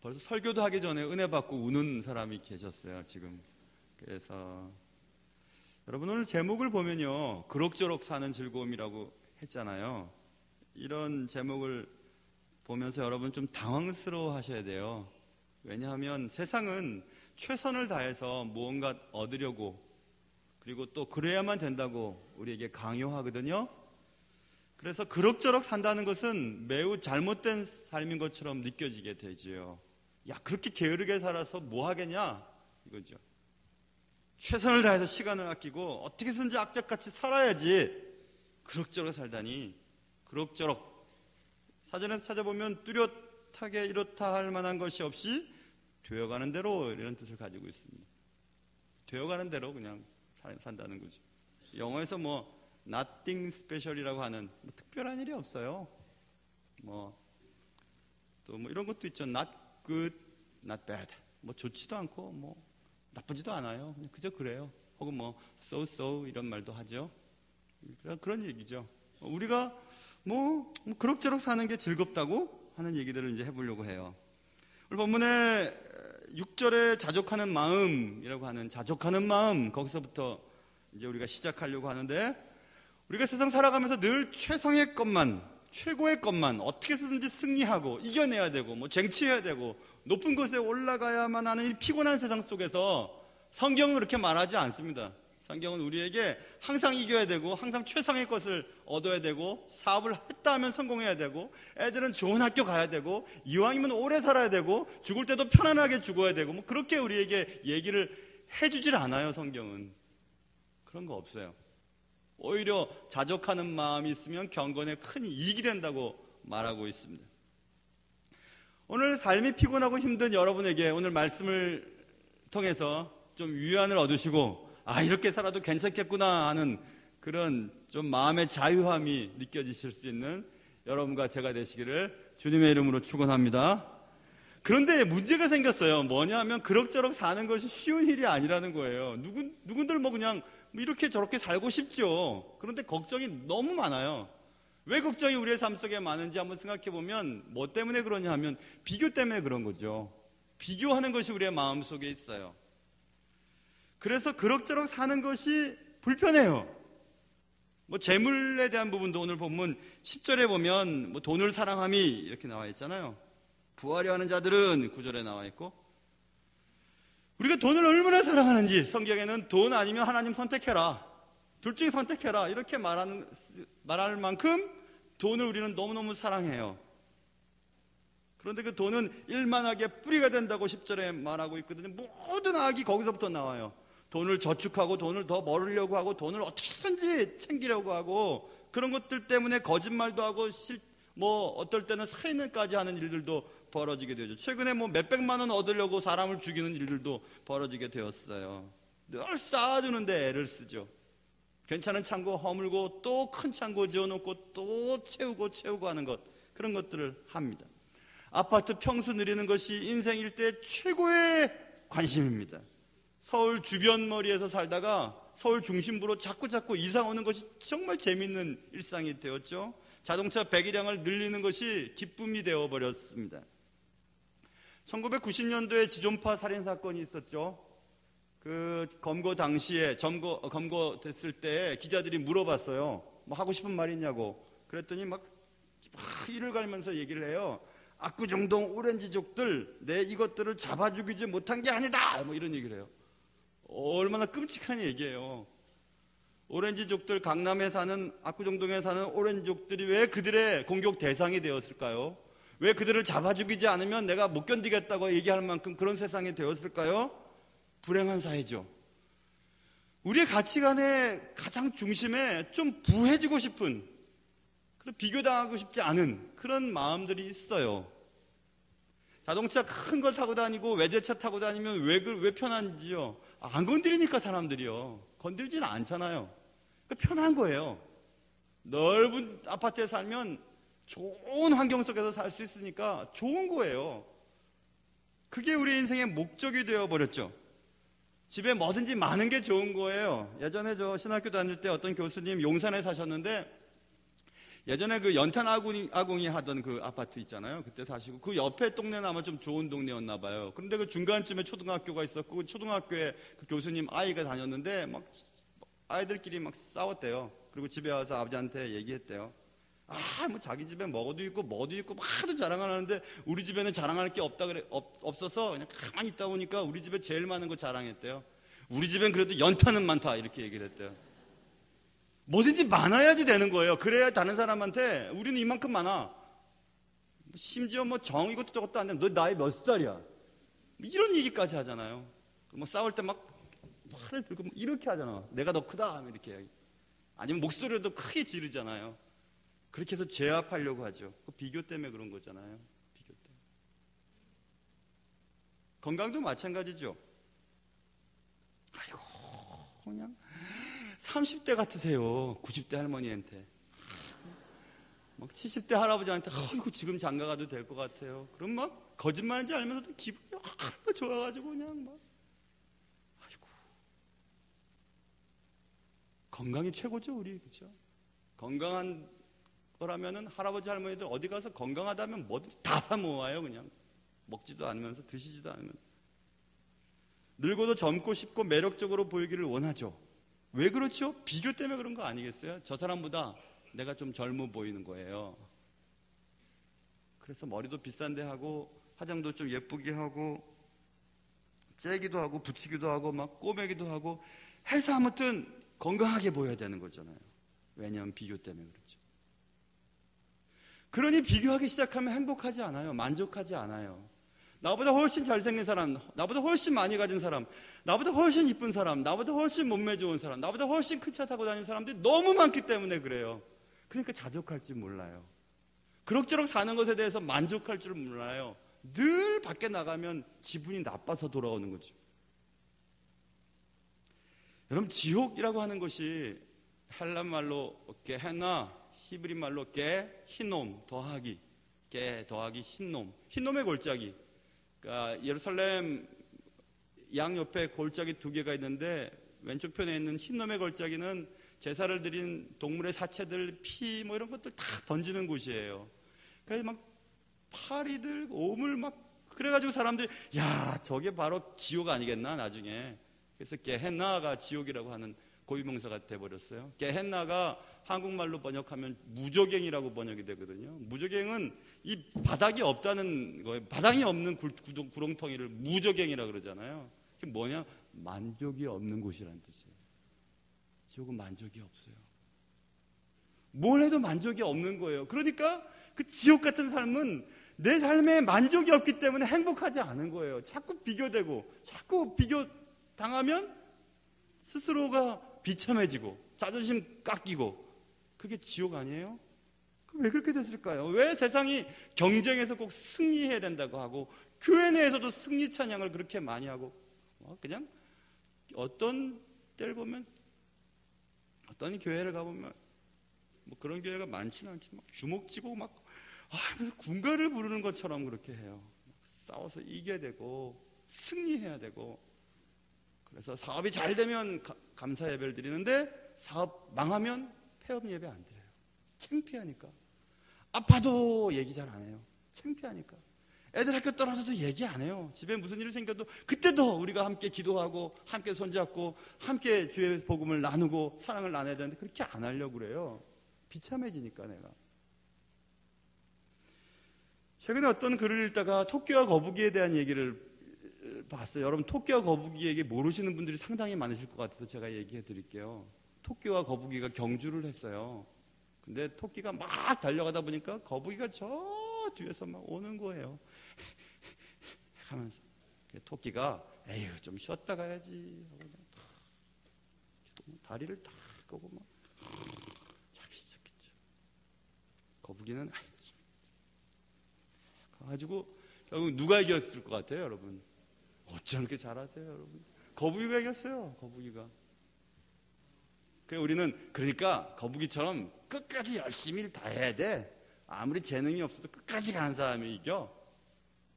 벌써 설교도 하기 전에 은혜 받고 우는 사람이 계셨어요, 지금. 그래서 여러분, 오늘 제목을 보면요, 그럭저럭 사는 즐거움이라고 했잖아요. 이런 제목을 보면서 여러분 좀 당황스러워 하셔야 돼요. 왜냐하면 세상은 최선을 다해서 무언가 얻으려고, 그리고 또 그래야만 된다고 우리에게 강요하거든요. 그래서 그럭저럭 산다는 것은 매우 잘못된 삶인 것처럼 느껴지게 되지요. 야, 그렇게 게으르게 살아서 뭐 하겠냐, 이거죠. 최선을 다해서 시간을 아끼고 어떻게 해서든지 악착같이 살아야지. 그럭저럭 살다니. 그럭저럭. 사전에서 찾아보면 뚜렷하게 이렇다 할 만한 것이 없이 되어가는 대로, 이런 뜻을 가지고 있습니다. 되어가는 대로 그냥 산다는 거죠. 영어에서 뭐 nothing special이라고 하는, 뭐 특별한 일이 없어요. 또 이런 것도 있죠. not good, not bad. 뭐 좋지도 않고 뭐 나쁘지도 않아요. 그저 그래요. 혹은 뭐 so 이런 말도 하죠. 그런 얘기죠. 우리가 뭐 그럭저럭 사는 게 즐겁다고 하는 얘기들을 이제 해보려고 해요. 오늘 본문에 6절에 자족하는 마음이라고 하는, 자족하는 마음, 거기서부터 이제 우리가 시작하려고 하는데, 우리가 세상 살아가면서 늘 최상의 것만, 최고의 것만 어떻게 해서든지 승리하고 이겨내야 되고 뭐 쟁취해야 되고 높은 곳에 올라가야만 하는 이 피곤한 세상 속에서 성경은 그렇게 말하지 않습니다. 성경은 우리에게 항상 이겨야 되고 항상 최상의 것을 얻어야 되고, 사업을 했다 하면 성공해야 되고, 애들은 좋은 학교 가야 되고, 이왕이면 오래 살아야 되고, 죽을 때도 편안하게 죽어야 되고, 뭐 그렇게 우리에게 얘기를 해주질 않아요. 성경은 그런 거 없어요. 오히려 자족하는 마음이 있으면 경건에 큰 이익이 된다고 말하고 있습니다. 오늘 삶이 피곤하고 힘든 여러분에게 오늘 말씀을 통해서 좀 위안을 얻으시고, 아, 이렇게 살아도 괜찮겠구나 하는 그런 좀 마음의 자유함이 느껴지실 수 있는 여러분과 제가 되시기를 주님의 이름으로 축원합니다. 그런데 문제가 생겼어요. 뭐냐 하면 그럭저럭 사는 것이 쉬운 일이 아니라는 거예요. 누군들 뭐 그냥 이렇게 저렇게 살고 싶죠. 그런데 걱정이 너무 많아요. 왜 걱정이 우리의 삶 속에 많은지 한번 생각해 보면, 뭐 때문에 그러냐 하면 비교 때문에 그런 거죠. 비교하는 것이 우리의 마음 속에 있어요. 그래서 그럭저럭 사는 것이 불편해요. 뭐 재물에 대한 부분도 오늘 본문 10절에 보면 뭐 돈을 사랑함이 이렇게 나와 있잖아요. 부하려 하는 자들은 9절에 나와 있고, 우리가 돈을 얼마나 사랑하는지 성경에는 돈 아니면 하나님 선택해라, 둘 중에 선택해라, 이렇게 말할 만큼 돈을 우리는 너무너무 사랑해요. 그런데 그 돈은 일만하게 뿌리가 된다고 10절에 말하고 있거든요. 모든 악이 거기서부터 나와요. 돈을 저축하고 돈을 더 벌으려고 하고 돈을 어떻게든지 챙기려고 하고, 그런 것들 때문에 거짓말도 하고 뭐 어떨 때는 살인까지 하는 일들도 벌어지게 되죠. 최근에 뭐 몇백만 원 얻으려고 사람을 죽이는 일들도 벌어지게 되었어요. 늘 쌓아주는데 애를 쓰죠. 괜찮은 창고 허물고 또 큰 창고 지어놓고 또 채우고 하는 것, 그런 것들을 합니다. 아파트 평수 늘리는 것이 인생 일대 최고의 관심입니다. 서울 주변 머리에서 살다가 서울 중심부로 자꾸 이사 오는 것이 정말 재밌는 일상이 되었죠. 자동차 배기량을 늘리는 것이 기쁨이 되어버렸습니다. 1990년도에 지존파 살인사건이 있었죠. 그 검거 당시에 검거됐을 때 기자들이 물어봤어요. 뭐 하고 싶은 말 있냐고. 그랬더니 막 이를 갈면서 얘기를 해요. 압구정동 오렌지족들, 내 이것들을 잡아 죽이지 못한 게 아니다, 뭐 이런 얘기를 해요. 얼마나 끔찍한 얘기예요. 오렌지족들, 강남에 사는, 압구정동에 사는 오렌지족들이 왜 그들의 공격 대상이 되었을까요? 왜 그들을 잡아 죽이지 않으면 내가 못 견디겠다고 얘기할 만큼 그런 세상이 되었을까요? 불행한 사회죠. 우리의 가치관의 가장 중심에 좀 부해지고 싶은, 비교당하고 싶지 않은 그런 마음들이 있어요. 자동차 큰 걸 타고 다니고 외제차 타고 다니면 왜 편한지요? 안 건드리니까 사람들이요. 건들지는 않잖아요. 편한 거예요. 넓은 아파트에 살면 좋은 환경 속에서 살 수 있으니까 좋은 거예요. 그게 우리 인생의 목적이 되어버렸죠. 집에 뭐든지 많은 게 좋은 거예요. 예전에 저 신학교 다닐 때 어떤 교수님 용산에 사셨는데, 예전에 그 연탄 아궁이 하던 그 아파트 있잖아요. 그때 사시고 그 옆에 동네는 아마 좀 좋은 동네였나 봐요. 그런데 그 중간쯤에 초등학교가 있었고 그 초등학교에 그 교수님 아이가 다녔는데 막 아이들끼리 막 싸웠대요. 그리고 집에 와서 아버지한테 얘기했대요. 뭐 자기 집에 뭐도 있고 뭐도 있고 막 하도 자랑을 하는데 우리 집에는 자랑할 게 없어서 그냥 가만히 있다 보니까 우리 집에 제일 많은 거 자랑했대요. 우리 집엔 그래도 연탄은 많다 이렇게 얘기를 했대요. 뭐든지 많아야지 되는 거예요. 그래야 다른 사람한테 우리는 이만큼 많아. 심지어 뭐 정 이것도 저것도 안 되면 너 나이 몇 살이야? 이런 얘기까지 하잖아요. 뭐 싸울 때 막 팔을 들고 이렇게 하잖아. 내가 더 크다 이렇게. 아니면 목소리도 크게 지르잖아요. 그렇게 해서 제압하려고 하죠. 그 비교 때문에 그런 거잖아요. 비교 때문에. 건강도 마찬가지죠. 아이고 그냥 30대 같으세요. 90대 할머니한테. 막 70대 할아버지한테 아이고 지금 장가 가도 될 것 같아요. 그럼 막 거짓말인지 알면서도 기분이 좋아가지고 그냥 막 아이고 건강이 최고죠 우리. 그렇죠? 건강한 거라면은 할아버지 할머니들 어디 가서 건강하다면 뭐든지 다 사 모아요. 그냥 먹지도 않으면서 드시지도 않으면서. 늙어도 젊고 싶고 매력적으로 보이기를 원하죠. 왜 그렇죠? 비교 때문에 그런 거 아니겠어요? 저 사람보다 내가 좀 젊어 보이는 거예요. 그래서 머리도 비싼데 하고 화장도 좀 예쁘게 하고 째기도 하고 붙이기도 하고 막 꼬매기도 하고 해서 아무튼 건강하게 보여야 되는 거잖아요. 왜냐하면 비교 때문에 그렇죠. 그러니 비교하기 시작하면 행복하지 않아요. 만족하지 않아요. 나보다 훨씬 잘생긴 사람, 나보다 훨씬 많이 가진 사람, 나보다 훨씬 이쁜 사람, 나보다 훨씬 몸매 좋은 사람, 나보다 훨씬 큰 차 타고 다니는 사람들이 너무 많기 때문에 그래요. 그러니까 자족할 줄 몰라요. 그럭저럭 사는 것에 대해서 만족할 줄 몰라요. 늘 밖에 나가면 기분이 나빠서 돌아오는 거죠. 여러분 지옥이라고 하는 것이 헬란 말로 게헤나, 히브리 말로 게, 흰놈 더하기, 게 더하기 흰놈, 흰놈의 골짜기. 그러니까 예루살렘 양옆에 골짜기 2개가 있는데 왼쪽 편에 있는 흰놈의 골짜기는 제사를 드린 동물의 사체들, 피 뭐 이런 것들 다 던지는 곳이에요. 그래서 막 파리들, 오물 막 그래가지고 사람들이 야 저게 바로 지옥 아니겠나 나중에. 그래서 게헨나가 지옥이라고 하는 고유명사가 돼버렸어요. 게헨나가 한국말로 번역하면 무저갱이라고 번역이 되거든요. 무저갱은 이 바닥이 없다는 거예요. 바닥이 없는 구렁텅이를 무저갱이라고 그러잖아요. 그게 뭐냐? 만족이 없는 곳이라는 뜻이에요. 지옥은 만족이 없어요. 뭘 해도 만족이 없는 거예요. 그러니까 그 지옥 같은 삶은 내 삶에 만족이 없기 때문에 행복하지 않은 거예요. 자꾸 비교되고 자꾸 비교당하면 스스로가 비참해지고 자존심 깎이고 그게 지옥 아니에요? 왜 그렇게 됐을까요? 왜 세상이 경쟁에서 꼭 승리해야 된다고 하고 교회 내에서도 승리 찬양을 그렇게 많이 하고 그냥 어떤 때를 보면 어떤 교회를 가보면 뭐 그런 교회가 많지는 않지만 주먹쥐고 막 그래서 군가를 부르는 것처럼 그렇게 해요. 싸워서 이겨야 되고 승리해야 되고 그래서 사업이 잘 되면 감사 예배를 드리는데 사업 망하면 폐업 예배 안 드려요. 창피하니까. 아파도 얘기 잘 안 해요. 창피하니까. 애들 학교 떠나서도 얘기 안 해요. 집에 무슨 일이 생겨도 그때도 우리가 함께 기도하고 함께 손잡고 함께 주의 복음을 나누고 사랑을 나눠야 되는데 그렇게 안 하려고 그래요. 비참해지니까 내가. 최근에 어떤 글을 읽다가 토끼와 거북이에 대한 얘기를 봤어요. 여러분 토끼와 거북이 얘기 모르시는 분들이 상당히 많으실 것 같아서 제가 얘기해 드릴게요. 토끼와 거북이가 경주를 했어요. 근데 토끼가 막 달려가다 보니까 거북이가 저 뒤에서 막 오는 거예요. 하면서 토끼가 에휴 좀 쉬었다 가야지 하고 다리를 딱 끄고 막 자기 시작했죠. 거북이는 가지고 결국 누가 이겼을 것 같아요, 여러분? 어쩜 이렇게 잘하세요, 여러분? 거북이가 이겼어요, 거북이가. 우리는 그러니까 거북이처럼 끝까지 열심히 다 해야 돼. 아무리 재능이 없어도 끝까지 가는 사람이 이겨.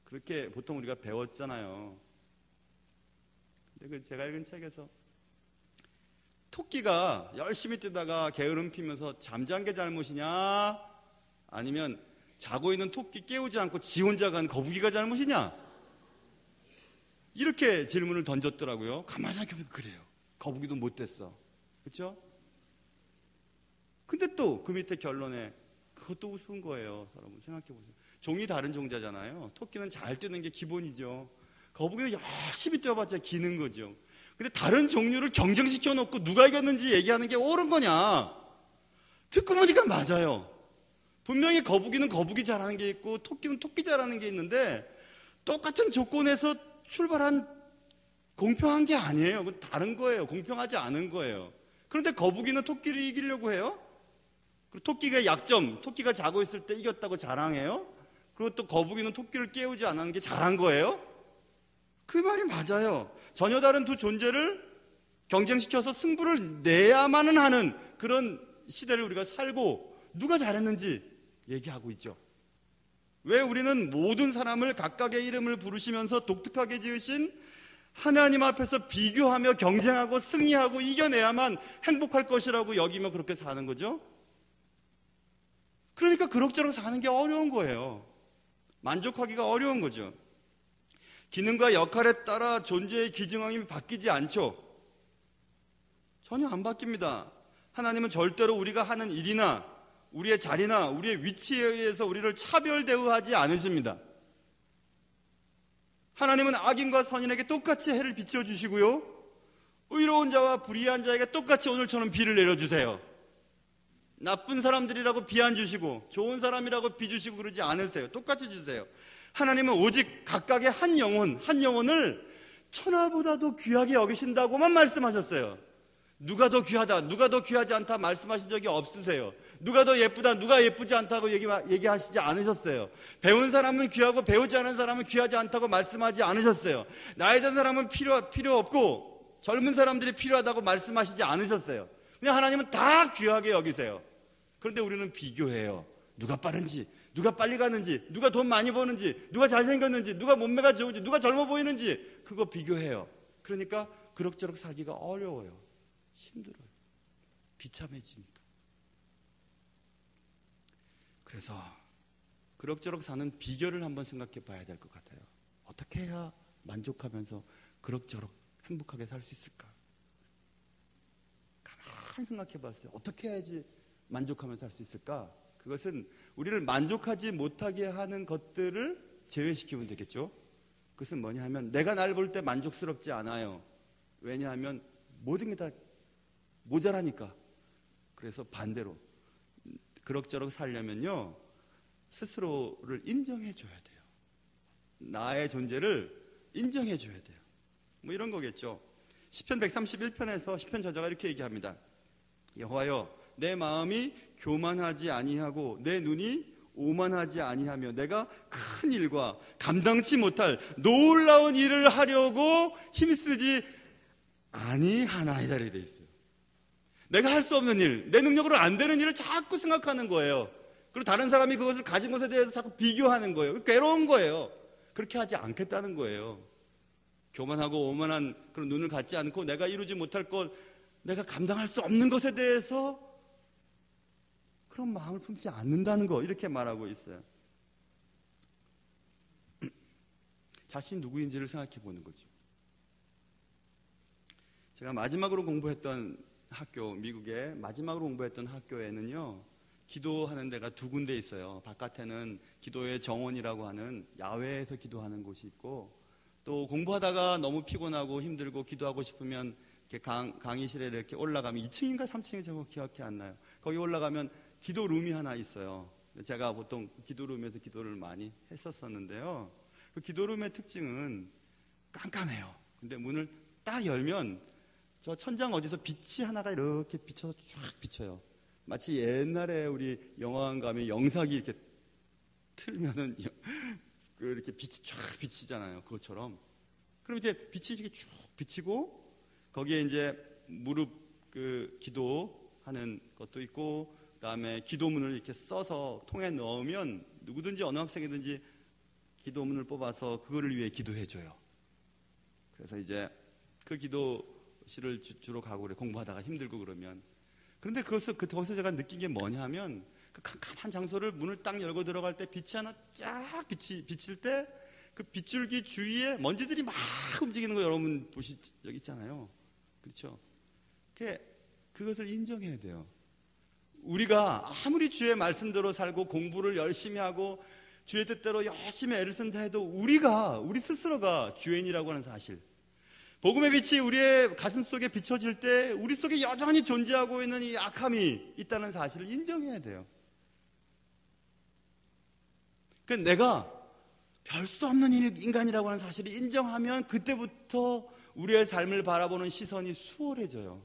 그렇게 보통 우리가 배웠잖아요. 근데 제가 읽은 책에서 토끼가 열심히 뛰다가 게으름 피면서 잠잔 게 잘못이냐? 아니면 자고 있는 토끼 깨우지 않고 지 혼자 간 거북이가 잘못이냐? 이렇게 질문을 던졌더라고요. 가만히 생각해보면 그래요. 거북이도 못 됐어. 그렇죠? 근데 또 그 밑에 결론에 그것도 우스운 거예요. 여러분 생각해보세요. 종이 다른 종자잖아요. 토끼는 잘 뛰는 게 기본이죠. 거북이는 열심히 뛰어봤자 기는 거죠. 근데 다른 종류를 경쟁시켜 놓고 누가 이겼는지 얘기하는 게 옳은 거냐? 듣고 보니까 맞아요. 분명히 거북이는 거북이 잘하는 게 있고 토끼는 토끼 잘하는 게 있는데 똑같은 조건에서 출발한 공평한 게 아니에요. 그건 다른 거예요. 공평하지 않은 거예요. 그런데 거북이는 토끼를 이기려고 해요. 그리고 토끼가 약점, 토끼가 자고 있을 때 이겼다고 자랑해요. 그리고 또 거북이는 토끼를 깨우지 않은 게 잘한 거예요. 그 말이 맞아요. 전혀 다른 두 존재를 경쟁시켜서 승부를 내야만은 하는 그런 시대를 우리가 살고 누가 잘했는지 얘기하고 있죠. 왜 우리는 모든 사람을 각각의 이름을 부르시면서 독특하게 지으신 하나님 앞에서 비교하며 경쟁하고 승리하고 이겨내야만 행복할 것이라고 여기며 그렇게 사는 거죠? 그러니까 그럭저럭 사는 게 어려운 거예요. 만족하기가 어려운 거죠. 기능과 역할에 따라 존재의 기증함이 바뀌지 않죠. 전혀 안 바뀝니다. 하나님은 절대로 우리가 하는 일이나 우리의 자리나 우리의 위치에 의해서 우리를 차별 대우하지 않으십니다. 하나님은 악인과 선인에게 똑같이 해를 비춰주시고요, 의로운 자와 불의한 자에게 똑같이 오늘처럼 비를 내려주세요. 나쁜 사람들이라고 비 안 주시고 좋은 사람이라고 비 주시고 그러지 않으세요. 똑같이 주세요. 하나님은 오직 각각의 한 영혼을 천하보다도 귀하게 여기신다고만 말씀하셨어요. 누가 더 귀하다, 누가 더 귀하지 않다 말씀하신 적이 없으세요. 누가 더 예쁘다, 누가 예쁘지 않다고 얘기하시지 않으셨어요. 배운 사람은 귀하고 배우지 않은 사람은 귀하지 않다고 말씀하지 않으셨어요. 나이 든 사람은 필요 없고 젊은 사람들이 필요하다고 말씀하시지 않으셨어요. 그냥 하나님은 다 귀하게 여기세요. 그런데 우리는 비교해요. 누가 빠른지, 누가 빨리 가는지, 누가 돈 많이 버는지, 누가 잘생겼는지, 누가 몸매가 좋은지, 누가 젊어 보이는지 그거 비교해요. 그러니까 그럭저럭 살기가 어려워요. 힘들어요. 비참해지니까. 그래서 그럭저럭 사는 비결을 한번 생각해 봐야 될 것 같아요. 어떻게 해야 만족하면서 그럭저럭 행복하게 살 수 있을까? 가만히 생각해 봤어요. 어떻게 해야지 만족하면서 살 수 있을까? 그것은 우리를 만족하지 못하게 하는 것들을 제외시키면 되겠죠. 그것은 뭐냐 하면 내가 날 볼 때 만족스럽지 않아요. 왜냐하면 모든 게 다 모자라니까. 그래서 반대로 그럭저럭 살려면요, 스스로를 인정해 줘야 돼요. 나의 존재를 인정해 줘야 돼요. 뭐 이런 거겠죠. 시편 131편에서 시편 저자가 이렇게 얘기합니다. 여호와여, 내 마음이 교만하지 아니하고 내 눈이 오만하지 아니하며 내가 큰 일과 감당치 못할 놀라운 일을 하려고 힘쓰지 아니하나이다 이렇게 돼 있어요. 내가 할 수 없는 일, 내 능력으로 안 되는 일을 자꾸 생각하는 거예요. 그리고 다른 사람이 그것을 가진 것에 대해서 자꾸 비교하는 거예요. 괴로운 거예요. 그렇게 하지 않겠다는 거예요. 교만하고 오만한 그런 눈을 갖지 않고 내가 이루지 못할 것, 내가 감당할 수 없는 것에 대해서 그런 마음을 품지 않는다는 거, 이렇게 말하고 있어요. 자신이 누구인지를 생각해 보는 거죠. 제가 마지막으로 공부했던 학교, 미국의 마지막으로 공부했던 학교에는요, 기도하는 데가 두 군데 있어요. 바깥에는 기도의 정원이라고 하는 야외에서 기도하는 곳이 있고, 또 공부하다가 너무 피곤하고 힘들고 기도하고 싶으면 이렇게 강의실에 이렇게 올라가면 2층인가 3층인지 저거 기억이 안 나요. 거기 올라가면 기도룸이 하나 있어요. 제가 보통 기도룸에서 기도를 많이 했었었는데요. 그 기도룸의 특징은 깜깜해요. 근데 문을 딱 열면 저 천장 어디서 빛이 하나가 이렇게 비쳐서 쫙 비쳐요. 마치 옛날에 우리 영화관 가면 영상이 이렇게 틀면은 이렇게 빛이 쫙 비치잖아요. 그것처럼. 그럼 이제 빛이 이렇게 쭉 비치고 거기에 이제 무릎 기도하는 것도 있고, 그다음에 기도문을 이렇게 써서 통에 넣으면 누구든지 어느 학생이든지 기도문을 뽑아서 그거를 위해 기도해 줘요. 그래서 이제 그 기도 교실을 주로 가고 그래. 공부하다가 힘들고 그러면. 그런데 거기서 제가 느낀 게 뭐냐 하면 그 캄캄한 장소를 문을 딱 열고 들어갈 때 빛이 하나 쫙 비칠 때 그 빗줄기 주위에 먼지들이 막 움직이는 거 여러분 여기 있잖아요. 그렇죠? 그것을 인정해야 돼요. 우리가 아무리 주의 말씀대로 살고 공부를 열심히 하고 주의 뜻대로 열심히 애를 쓴다 해도 우리 스스로가 죄인이라고 하는 사실, 복음의 빛이 우리의 가슴 속에 비춰질 때 우리 속에 여전히 존재하고 있는 이 악함이 있다는 사실을 인정해야 돼요. 그러니까 내가 별 수 없는 인간이라고 하는 사실을 인정하면 그때부터 우리의 삶을 바라보는 시선이 수월해져요.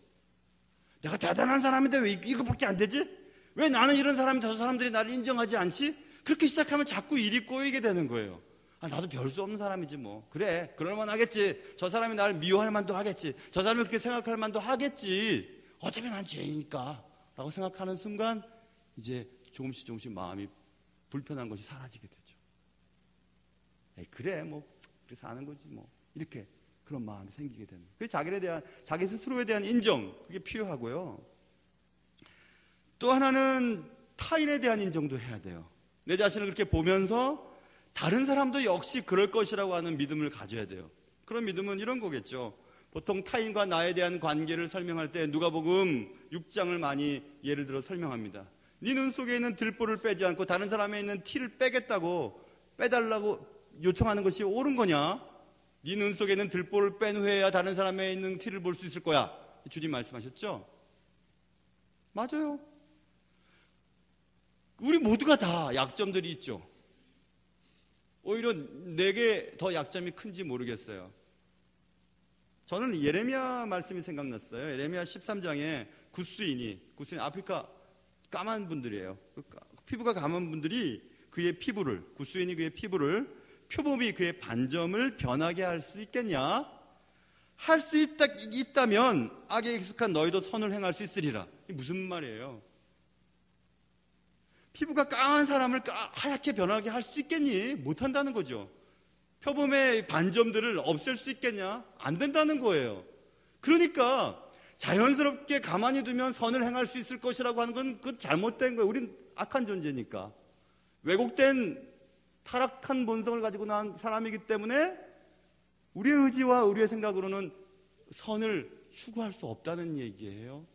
내가 대단한 사람인데 왜 이거밖에 안 되지? 왜 나는 이런 사람인데 저 사람들이 나를 인정하지 않지? 그렇게 시작하면 자꾸 일이 꼬이게 되는 거예요. 나도 별 수 없는 사람이지 뭐. 그래, 그럴만 하겠지. 저 사람이 나를 미워할 만도 하겠지. 저 사람이 그렇게 생각할 만도 하겠지. 어차피 난 죄인이니까 라고 생각하는 순간 이제 조금씩 마음이 불편한 것이 사라지게 되죠. 그래, 뭐 그래서 아는 거지 뭐. 이렇게 그런 마음이 생기게 되는 거예요. 그래서 자기 스스로에 대한 인정, 그게 필요하고요. 또 하나는 타인에 대한 인정도 해야 돼요. 내 자신을 그렇게 보면서 다른 사람도 역시 그럴 것이라고 하는 믿음을 가져야 돼요. 그런 믿음은 이런 거겠죠. 보통 타인과 나에 대한 관계를 설명할 때 누가복음 6장을 많이 예를 들어 설명합니다. 네 눈 속에 있는 들보를 빼지 않고 다른 사람에 있는 티를 빼달라고 요청하는 것이 옳은 거냐? 네 눈 속에 있는 들보를 뺀 후에야 다른 사람에 있는 티를 볼 수 있을 거야. 주님 말씀하셨죠? 맞아요. 우리 모두가 다 약점들이 있죠. 오히려 내게 더 약점이 큰지 모르겠어요. 저는 예레미야 말씀이 생각났어요. 예레미야 13장에 굿수인이 아프리카 까만 분들이에요. 피부가 감은 분들이 굿수인이 그의 피부를 표범이 그의 반점을 변하게 할 수 있겠냐? 할 수 있다면 악에 익숙한 너희도 선을 행할 수 있으리라. 이게 무슨 말이에요? 피부가 까만 사람을 하얗게 변하게 할 수 있겠니? 못한다는 거죠. 표범의 반점들을 없앨 수 있겠냐? 안 된다는 거예요. 그러니까 자연스럽게 가만히 두면 선을 행할 수 있을 것이라고 하는 건 그건 잘못된 거예요. 우린 악한 존재니까. 왜곡된 타락한 본성을 가지고 난 사람이기 때문에 우리의 의지와 우리의 생각으로는 선을 추구할 수 없다는 얘기예요.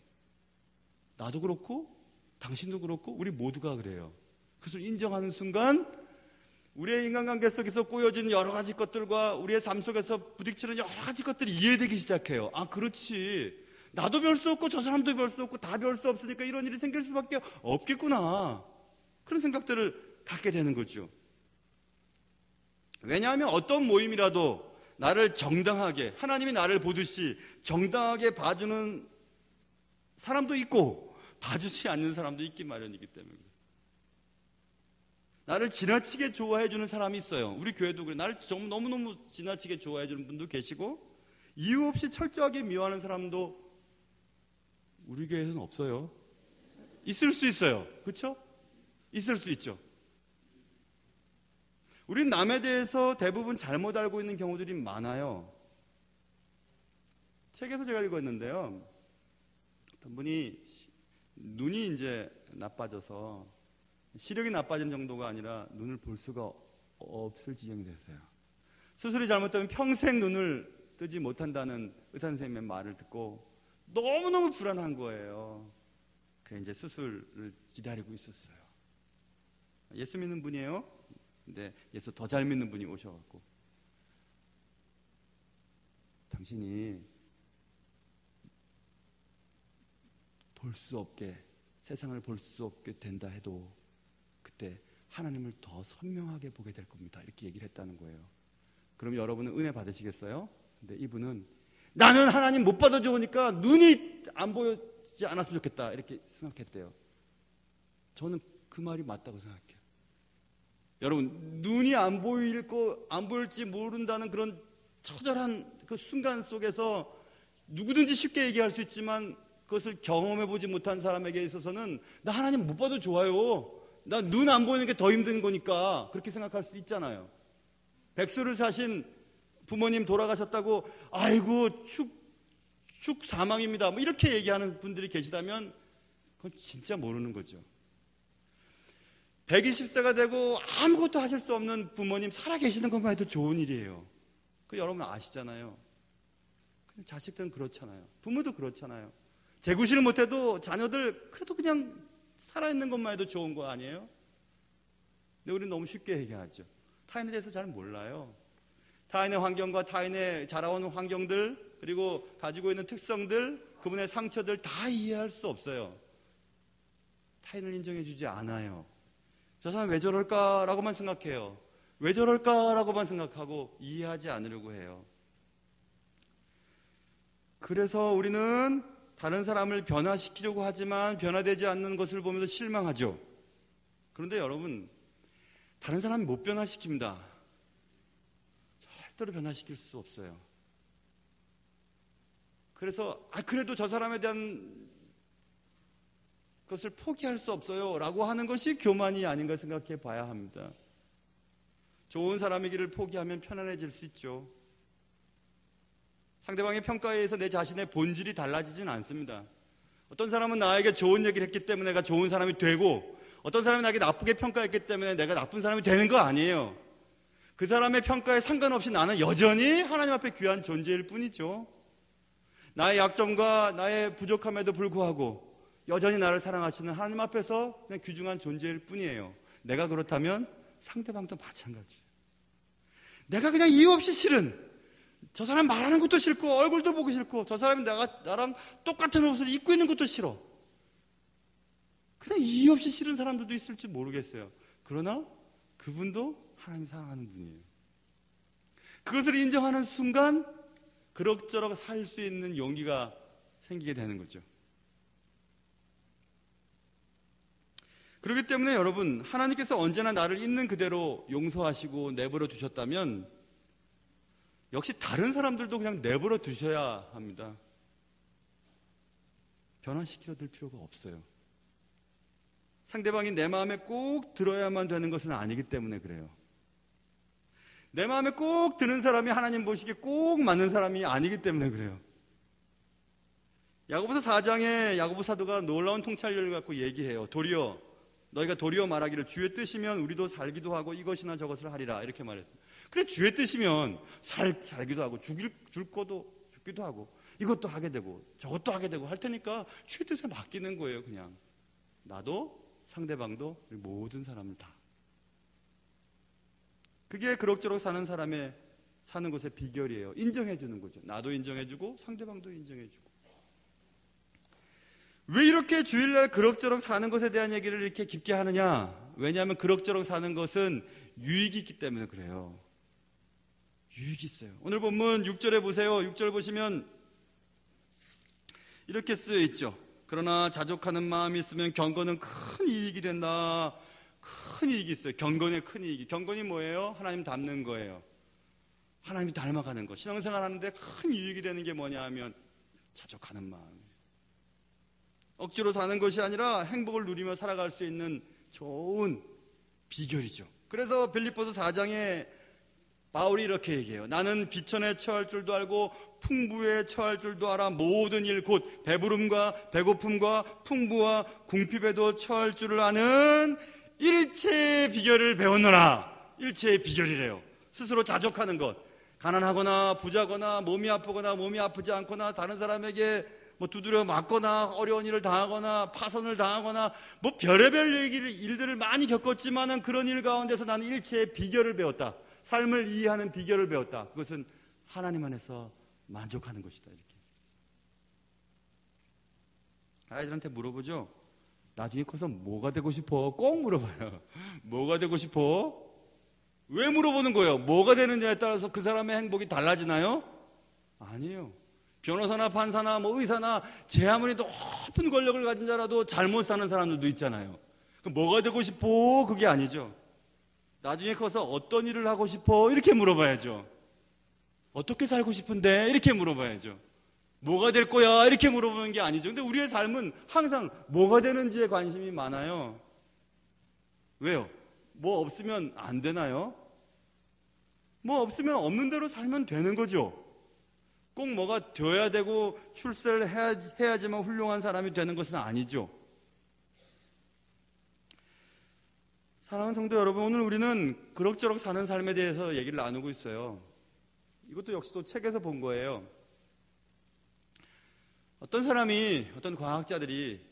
나도 그렇고 당신도 그렇고 우리 모두가 그래요. 그것을 인정하는 순간 우리의 인간관계 속에서 꼬여진 여러 가지 것들과 우리의 삶 속에서 부딪히는 여러 가지 것들이 이해되기 시작해요. 그렇지. 나도 별 수 없고 저 사람도 별 수 없고 다 별 수 없으니까 이런 일이 생길 수밖에 없겠구나. 그런 생각들을 갖게 되는 거죠. 왜냐하면 어떤 모임이라도 나를 정당하게, 하나님이 나를 보듯이 정당하게 봐주는 사람도 있고 봐주지 않는 사람도 있기 마련이기 때문에. 나를 지나치게 좋아해주는 사람이 있어요. 우리 교회도 그래. 나를 너무너무 지나치게 좋아해주는 분도 계시고 이유 없이 철저하게 미워하는 사람도 우리 교회에서는 없어요. 있을 수 있어요. 그렇죠? 있을 수 있죠. 우리는 남에 대해서 대부분 잘못 알고 있는 경우들이 많아요. 책에서 제가 읽었는데요. 어떤 분이 눈이 이제 나빠져서 시력이 나빠지는 정도가 아니라 눈을 볼 수가 없을 지경이 됐어요. 수술이 잘못되면 평생 눈을 뜨지 못한다는 의사 선생님의 말을 듣고 너무너무 불안한 거예요. 그래서 이제 수술을 기다리고 있었어요. 예수 믿는 분이에요. 근데 예수 더 잘 믿는 분이 오셔갖고 당신이 볼 수 없게 세상을 볼 수 없게 된다 해도 그때 하나님을 더 선명하게 보게 될 겁니다. 이렇게 얘기를 했다는 거예요. 그럼 여러분은 은혜 받으시겠어요? 근데 이분은 나는 하나님 못 받아 좋으니까 눈이 안 보이지 않았으면 좋겠다 이렇게 생각했대요. 저는 그 말이 맞다고 생각해요. 여러분, 눈이 안 보일지 모른다는 그런 처절한 그 순간 속에서 누구든지 쉽게 얘기할 수 있지만 그것을 경험해보지 못한 사람에게 있어서는 나 하나님 못 봐도 좋아요. 나 눈 안 보이는 게 더 힘든 거니까 그렇게 생각할 수 있잖아요. 백수를 사신 부모님 돌아가셨다고 아이고 슉 사망입니다. 뭐 이렇게 얘기하는 분들이 계시다면 그건 진짜 모르는 거죠. 120세가 되고 아무것도 하실 수 없는 부모님 살아계시는 것만 해도 좋은 일이에요. 그 여러분 아시잖아요. 근데 자식들은 그렇잖아요. 부모도 그렇잖아요. 재구실을 못해도 자녀들 그래도 그냥 살아있는 것만 해도 좋은 거 아니에요? 근데 우리는 너무 쉽게 얘기하죠. 타인에 대해서 잘 몰라요. 타인의 환경과 타인의 자라온 환경들, 그리고 가지고 있는 특성들, 그분의 상처들 다 이해할 수 없어요. 타인을 인정해 주지 않아요. 저 사람 왜 저럴까라고만 생각해요. 왜 저럴까라고만 생각하고 이해하지 않으려고 해요. 그래서 우리는 다른 사람을 변화시키려고 하지만 변화되지 않는 것을 보면서 실망하죠. 그런데 여러분, 다른 사람이 못 변화시킵니다. 절대로 변화시킬 수 없어요. 그래서 그래도 저 사람에 대한 것을 포기할 수 없어요 라고 하는 것이 교만이 아닌가 생각해 봐야 합니다. 좋은 사람이기를 포기하면 편안해질 수 있죠. 상대방의 평가에 의해서 내 자신의 본질이 달라지진 않습니다. 어떤 사람은 나에게 좋은 얘기를 했기 때문에 내가 좋은 사람이 되고, 어떤 사람이 나에게 나쁘게 평가했기 때문에 내가 나쁜 사람이 되는 거 아니에요. 그 사람의 평가에 상관없이 나는 여전히 하나님 앞에 귀한 존재일 뿐이죠. 나의 약점과 나의 부족함에도 불구하고 여전히 나를 사랑하시는 하나님 앞에서 그냥 귀중한 존재일 뿐이에요. 내가 그렇다면 상대방도 마찬가지예요. 내가 그냥 이유 없이 싫은, 저 사람 말하는 것도 싫고 얼굴도 보기 싫고 저 사람이 나랑 똑같은 옷을 입고 있는 것도 싫어. 그냥 이유 없이 싫은 사람들도 있을지 모르겠어요. 그러나 그분도 하나님이 사랑하는 분이에요. 그것을 인정하는 순간 그럭저럭 살 수 있는 용기가 생기게 되는 거죠. 그렇기 때문에 여러분, 하나님께서 언제나 나를 있는 그대로 용서하시고 내버려 두셨다면 역시 다른 사람들도 그냥 내버려 두셔야 합니다. 변화시키려 들 필요가 없어요. 상대방이 내 마음에 꼭 들어야만 되는 것은 아니기 때문에 그래요. 내 마음에 꼭 드는 사람이 하나님 보시기에 꼭 맞는 사람이 아니기 때문에 그래요. 야고보서 4장에 야고보 사도가 놀라운 통찰력을 갖고 얘기해요. 너희가 도리어 말하기를 주의 뜻이면 우리도 살기도 하고 이것이나 저것을 하리라, 이렇게 말했어요. 그래, 주의 뜻이면 살기도 하고 죽기도 하고 이것도 하게 되고 저것도 하게 되고 할 테니까 주의 뜻에 맡기는 거예요. 그냥 나도 상대방도 모든 사람을 다. 그게 그럭저럭 사는 사람의 사는 것의 비결이에요. 인정해 주는 거죠. 나도 인정해 주고 상대방도 인정해 주고. 왜 이렇게 주일날 그럭저럭 사는 것에 대한 얘기를 이렇게 깊게 하느냐? 왜냐하면 그럭저럭 사는 것은 유익이 있기 때문에 그래요. 유익이 있어요. 오늘 본문 6절에 보세요. 6절 보시면 이렇게 쓰여 있죠. 그러나 자족하는 마음이 있으면 경건은 큰 이익이 된다. 큰 이익이 있어요. 경건의 큰 이익이. 경건이 뭐예요? 하나님 닮는 거예요. 하나님이 닮아가는 거. 신앙생활 하는데 큰 이익이 되는 게 뭐냐 하면 자족하는 마음. 억지로 사는 것이 아니라 행복을 누리며 살아갈 수 있는 좋은 비결이죠. 그래서 빌립보서 4장에 바울이 이렇게 얘기해요. 나는 비천에 처할 줄도 알고 풍부에 처할 줄도 알아. 모든 일 곧 배부름과 배고픔과 풍부와 궁핍에도 처할 줄을 아는 일체의 비결을 배웠노라. 일체의 비결이래요. 스스로 자족하는 것. 가난하거나 부자거나 몸이 아프거나 몸이 아프지 않거나 다른 사람에게 두드려 맞거나 어려운 일을 당하거나 파선을 당하거나 별의별 일들을 많이 겪었지만은 그런 일 가운데서 나는 일체의 비결을 배웠다. 삶을 이해하는 비결을 배웠다. 그것은 하나님 안에서 만족하는 것이다. 이렇게. 아이들한테 물어보죠. 나중에 커서 뭐가 되고 싶어? 꼭 물어봐요. 뭐가 되고 싶어? 왜 물어보는 거예요? 뭐가 되느냐에 따라서 그 사람의 행복이 달라지나요? 아니에요. 변호사나 판사나 의사나 제 아무리 높은 권력을 가진 자라도 잘못 사는 사람들도 있잖아요. 그럼 뭐가 되고 싶어? 그게 아니죠. 나중에 커서 어떤 일을 하고 싶어? 이렇게 물어봐야죠. 어떻게 살고 싶은데? 이렇게 물어봐야죠. 뭐가 될 거야? 이렇게 물어보는 게 아니죠. 근데 우리의 삶은 항상 뭐가 되는지에 관심이 많아요. 왜요? 뭐 없으면 안 되나요? 뭐 없으면 없는 대로 살면 되는 거죠. 꼭 뭐가 되어야 되고 출세를 해야지만 훌륭한 사람이 되는 것은 아니죠. 사랑하는 성도 여러분, 오늘 우리는 그럭저럭 사는 삶에 대해서 얘기를 나누고 있어요. 이것도 역시 또 책에서 본 거예요. 어떤 과학자들이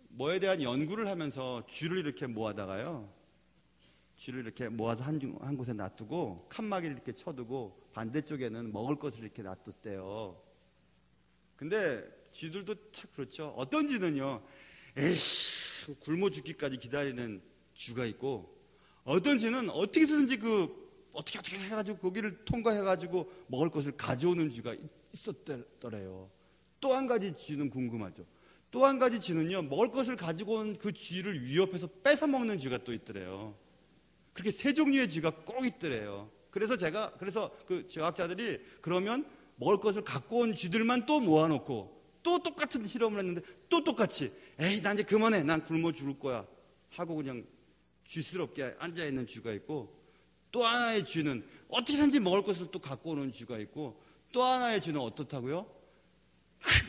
뭐에 대한 연구를 하면서 쥐를 이렇게 모아다가요, 쥐를 이렇게 모아서 한 곳에 놔두고 칸막이를 이렇게 쳐두고 반대쪽에는 먹을 것을 이렇게 놔뒀대요. 근데 쥐들도 참 그렇죠. 어떤 쥐는요, 에이씨 굶어 죽기까지 기다리는 쥐가 있고, 어떤 쥐는 어떻게 해서든지 어떻게 해가지고 거기를 통과해가지고 먹을 것을 가져오는 쥐가 있었더래요. 또 한 가지 쥐는 궁금하죠. 또 한 가지 쥐는요, 먹을 것을 가지고 온 그 쥐를 위협해서 뺏어 먹는 쥐가 또 있더래요. 그렇게 세 종류의 쥐가 꼭 있더래요. 그래서 그 제과학자들이 그러면 먹을 것을 갖고 온 쥐들만 또 모아놓고 또 똑같은 실험을 했는데 또 똑같이, 에이 나 이제 그만해, 난 굶어 죽을 거야 하고 그냥 쥐스럽게 앉아있는 쥐가 있고, 또 하나의 쥐는 어떻게든지 먹을 것을 또 갖고 오는 쥐가 있고, 또 하나의 쥐는 어떻다고요?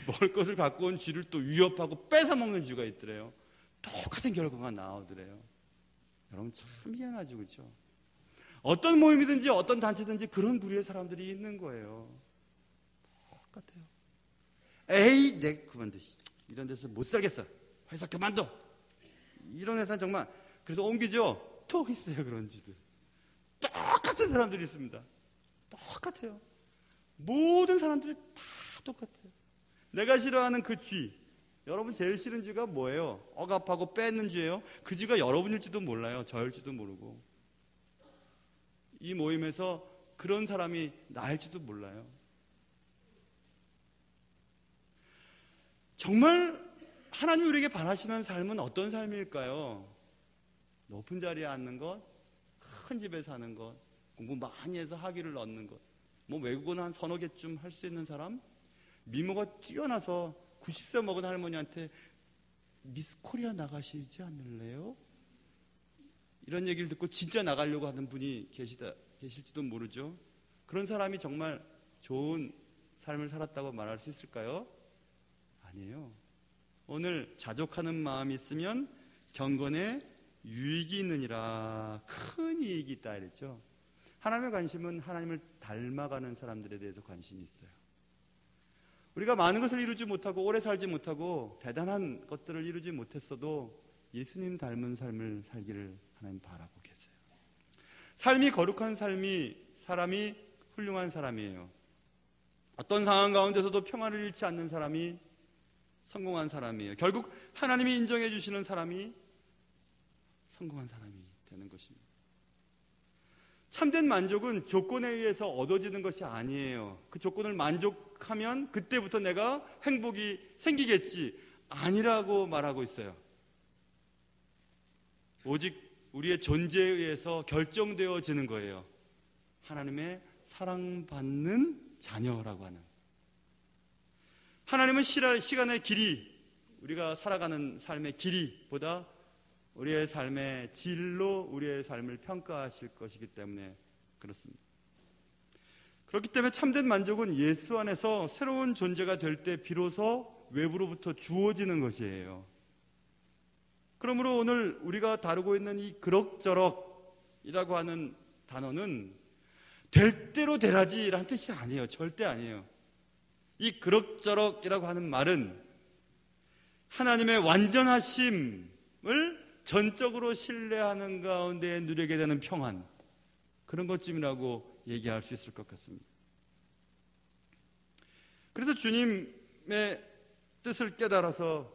먹을 것을 갖고 온 쥐를 또 위협하고 뺏어 먹는 쥐가 있더래요. 똑같은 결과가 나오더래요. 여러분 참 미안하죠, 그렇죠? 어떤 모임이든지 어떤 단체든지 그런 부류의 사람들이 있는 거예요. 똑같아요. 에이 내 그만둬, 이런 데서 못 살겠어, 회사 그만둬, 이런 회사는 정말. 그래서 옮기죠. 또 있어요, 그런 쥐들. 똑같은 사람들이 있습니다. 똑같아요. 모든 사람들이 다 똑같아요. 내가 싫어하는 그 쥐, 여러분 제일 싫은 쥐가 뭐예요? 억압하고 뺏는 쥐예요? 그 쥐가 여러분일지도 몰라요. 저일지도 모르고. 이 모임에서 그런 사람이 나일지도 몰라요. 정말 하나님 우리에게 바라시는 삶은 어떤 삶일까요? 높은 자리에 앉는 것, 큰 집에 사는 것, 공부 많이 해서 학위를 얻는 것, 뭐 외국어는 한 서너 개쯤 할 수 있는 사람, 미모가 뛰어나서 90세 먹은 할머니한테 미스 코리아 나가시지 않을래요? 이런 얘기를 듣고 진짜 나가려고 하는 분이 계실지도 모르죠. 그런 사람이 정말 좋은 삶을 살았다고 말할 수 있을까요? 아니에요. 오늘 자족하는 마음이 있으면 경건에 유익이 있느니라, 큰 이익이 있다 이랬죠. 하나님의 관심은 하나님을 닮아가는 사람들에 대해서 관심이 있어요. 우리가 많은 것을 이루지 못하고 오래 살지 못하고 대단한 것들을 이루지 못했어도 예수님 닮은 삶을 살기를 하나님 바라고 계세요. 삶이 거룩한 사람이 훌륭한 사람이에요. 어떤 상황 가운데서도 평안을 잃지 않는 사람이 성공한 사람이에요. 결국 하나님이 인정해 주시는 사람이 성공한 사람이 되는 것입니다. 참된 만족은 조건에 의해서 얻어지는 것이 아니에요. 그 조건을 만족하면 그때부터 내가 행복이 생기겠지, 아니라고 말하고 있어요. 오직 우리의 존재에 의해서 결정되어지는 거예요. 하나님의 사랑받는 자녀라고 하는. 하나님은 시간의 길이, 우리가 살아가는 삶의 길이보다 우리의 삶의 질로 우리의 삶을 평가하실 것이기 때문에 그렇습니다. 그렇기 때문에 참된 만족은 예수 안에서 새로운 존재가 될 때 비로소 외부로부터 주어지는 것이에요. 그러므로 오늘 우리가 다루고 있는 이 그럭저럭이라고 하는 단어는 될 대로 되라지라는 뜻이 아니에요. 절대 아니에요. 이 그럭저럭이라고 하는 말은 하나님의 완전하심을 전적으로 신뢰하는 가운데 누리게 되는 평안, 그런 것쯤이라고 얘기할 수 있을 것 같습니다. 그래서 주님의 뜻을 깨달아서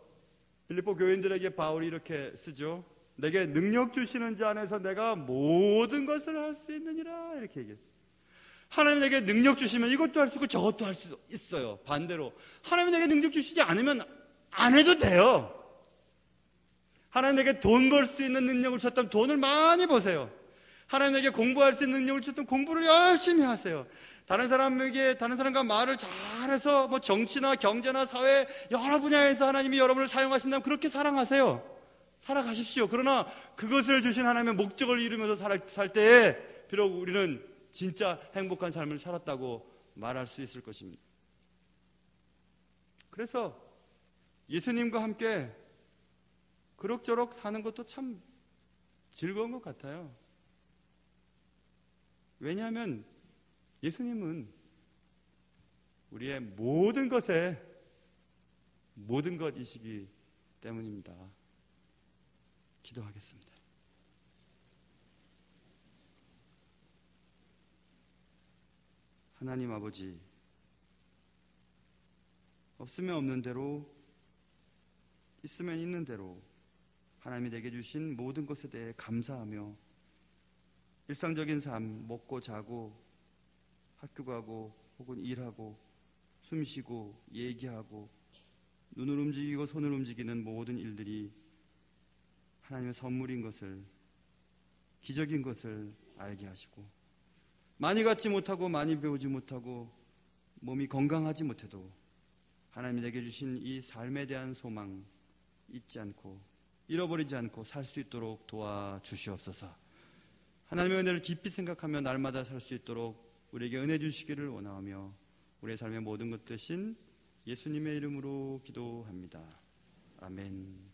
빌립보 교인들에게 바울이 이렇게 쓰죠. 내게 능력 주시는 자 안에서 내가 모든 것을 할 수 있느니라, 이렇게 얘기했어요. 하나님이 내게 능력 주시면 이것도 할 수 있고 저것도 할 수 있어요. 반대로 하나님이 내게 능력 주시지 않으면 안 해도 돼요. 하나님에게 돈 벌 수 있는 능력을 주셨다면 돈을 많이 버세요. 하나님에게 공부할 수 있는 능력을 주셨다면 공부를 열심히 하세요. 다른 사람과 말을 잘해서 뭐 정치나 경제나 사회 여러 분야에서 하나님이 여러분을 사용하신다면 그렇게 사랑하세요. 살아가십시오. 그러나 그것을 주신 하나님의 목적을 이루면서 살 때에 비록 우리는 진짜 행복한 삶을 살았다고 말할 수 있을 것입니다. 그래서 예수님과 함께 그럭저럭 사는 것도 참 즐거운 것 같아요. 왜냐하면 예수님은 우리의 모든 것에 모든 것이시기 때문입니다. 기도하겠습니다. 하나님 아버지, 없으면 없는 대로, 있으면 있는 대로 하나님이 내게 주신 모든 것에 대해 감사하며 일상적인 삶, 먹고 자고 학교 가고 혹은 일하고 숨 쉬고 얘기하고 눈을 움직이고 손을 움직이는 모든 일들이 하나님의 선물인 것을, 기적인 것을 알게 하시고, 많이 갖지 못하고 많이 배우지 못하고 몸이 건강하지 못해도 하나님이 내게 주신 이 삶에 대한 소망 잊지 않고 잃어버리지 않고 살 수 있도록 도와주시옵소서. 하나님의 은혜를 깊이 생각하며 날마다 살 수 있도록 우리에게 은혜 주시기를 원하며 우리의 삶의 모든 것 되신 예수님의 이름으로 기도합니다. 아멘.